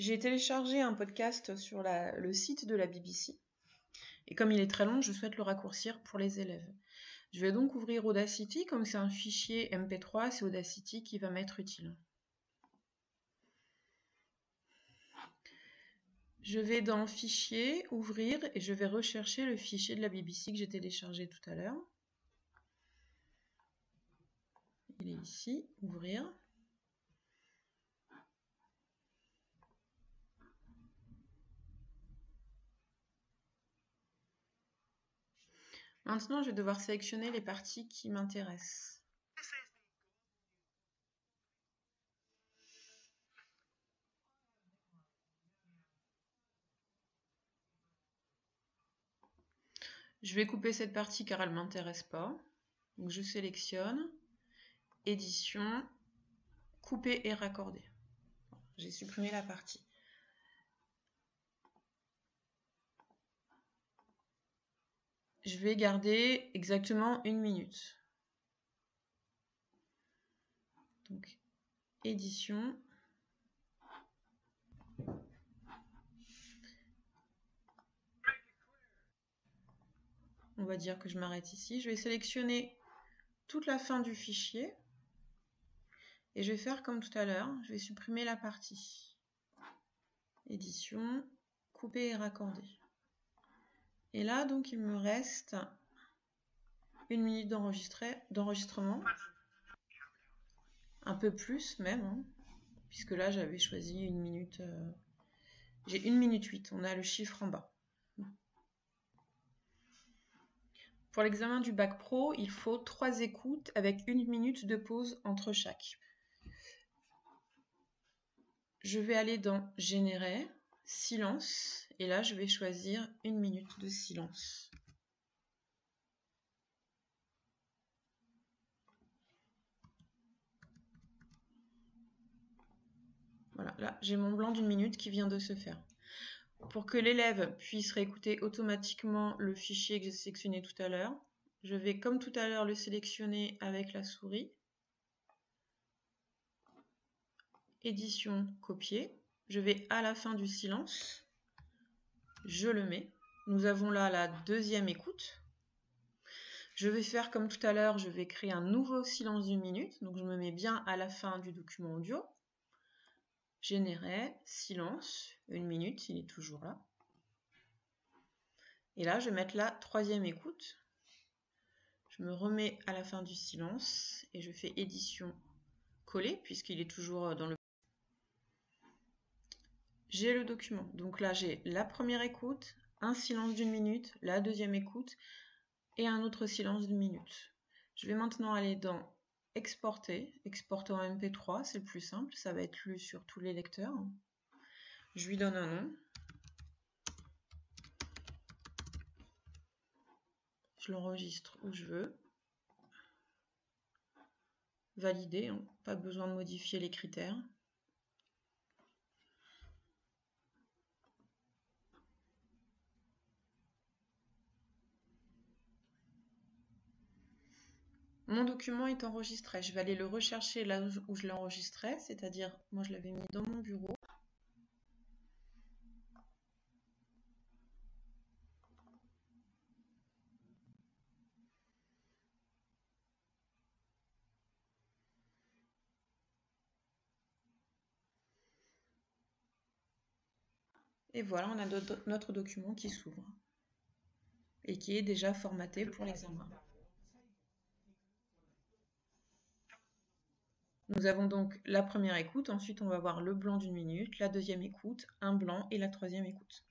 J'ai téléchargé un podcast sur le site de la BBC. Et comme il est très long, je souhaite le raccourcir pour les élèves. Je vais donc ouvrir Audacity. Comme c'est un fichier MP3, c'est Audacity qui va m'être utile. Je vais dans Fichier, Ouvrir, et je vais rechercher le fichier de la BBC que j'ai téléchargé tout à l'heure. Il est ici, Ouvrir. Maintenant, je vais devoir sélectionner les parties qui m'intéressent. Je vais couper cette partie car elle ne m'intéresse pas. Donc je sélectionne, édition, couper et raccorder. J'ai supprimé la partie. Je vais garder exactement 1 minute. Donc, édition. On va dire que je m'arrête ici. Je vais sélectionner toute la fin du fichier. Et je vais faire comme tout à l'heure. Je vais supprimer la partie. Édition, couper et raccorder. Et là, donc, il me reste 1 minute d'enregistrement. Un peu plus même, hein, puisque là, j'avais choisi 1 minute... J'ai 1 minute 8, on a le chiffre en bas. Pour l'examen du bac pro, il faut 3 écoutes avec 1 minute de pause entre chaque. Je vais aller dans Générer, Silence, et là je vais choisir 1 minute de silence. Voilà, là j'ai mon blanc d'1 minute qui vient de se faire. Pour que l'élève puisse réécouter automatiquement le fichier que j'ai sélectionné tout à l'heure, je vais comme tout à l'heure le sélectionner avec la souris. Édition, copier. Je vais à la fin du silence. Je le mets. Nous avons là la deuxième écoute. Je vais faire comme tout à l'heure, je vais créer un nouveau silence d'1 minute. Donc je me mets bien à la fin du document audio. Générer, silence, 1 minute, il est toujours là. Et là, je vais mettre la troisième écoute. Je me remets à la fin du silence et je fais édition, coller, puisqu'il est toujours dans le... J'ai le document. Donc là, j'ai la première écoute, un silence d'1 minute, la deuxième écoute et un autre silence d'1 minute. Je vais maintenant aller dans Exporter, exporter en MP3, c'est le plus simple, ça va être lu sur tous les lecteurs. Je lui donne un nom. Je l'enregistre où je veux. Valider, hein, pas besoin de modifier les critères. Mon document est enregistré. Je vais aller le rechercher là où je l'ai enregistré, c'est-à-dire, moi je l'avais mis dans mon bureau. Et voilà, on a notre document qui s'ouvre et qui est déjà formaté pour l'examen. Nous avons donc la première écoute, ensuite on va voir le blanc d'1 minute, la deuxième écoute, un blanc et la troisième écoute.